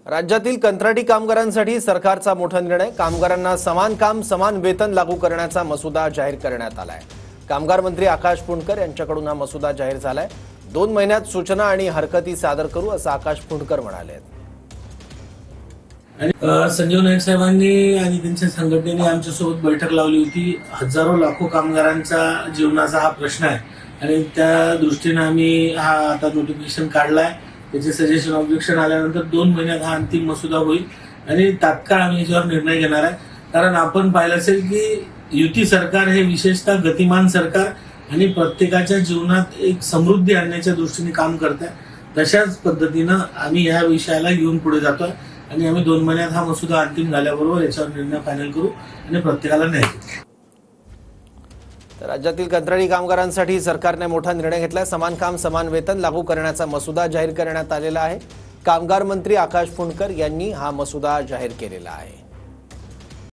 राज्यातील कंत्राटी कामगारांसाठी सरकारचा मोठा निर्णय। कामगारांना समान काम समान वेतन लागू करण्याचा मसुदा जाहीर करण्यात आलाय। कामगार मंत्री आकाश पुंडकर यांच्याकडून हा मसुदा जाहीर झालाय। 2 महिन्यात सूचना आणि हरकती सादर करू असं आकाश पुंडकर म्हणाले। संजीव नाईक साहेबांनी आणि त्यांच्या संघटनेने आमच्यासोबत बैठक लावली होती। हजारो लाखो कामगारांचा जीवनाचा हा प्रश्न आहे आणि त्या दृष्टीने आम्ही हा आता नोटिफिकेशन काढलाय। त्याचे सजेशन ऑब्जेक्शन आल्यानंतर 2 महिन्यात हा अंतिम मसुदा होईल आणि तात्काळ आम्ही याच्यावर निर्णय घेणार आहे। कारण आपण पाहिलं असेल की युती सरकार हे विशेषतः गतिमान सरकार आणि प्रत्येकाच्या जीवनात एक समृद्धी आणण्याच्या दृष्टीने काम करत आहे। तशाच पद्धतीनं आम्ही या विषयाला घेऊन पुढे जातोय आणि आम्ही 2 महिन्यात हा मसुदा अंतिम झाल्याबरोबर याच्यावर निर्णय फायनल करू आणि प्रत्येकाला न्याय देऊ। राज्यातील कंत्राटी कामगारांसाठी सरकारने मोठा निर्णय घेतलाय। समान काम समान वेतन लागू करण्याचा मसुदा जाहीर करण्यात आलेला आहे। कामगार मंत्री आकाश पुंडकर यांनी हा मसुदा जाहीर केलेला आहे।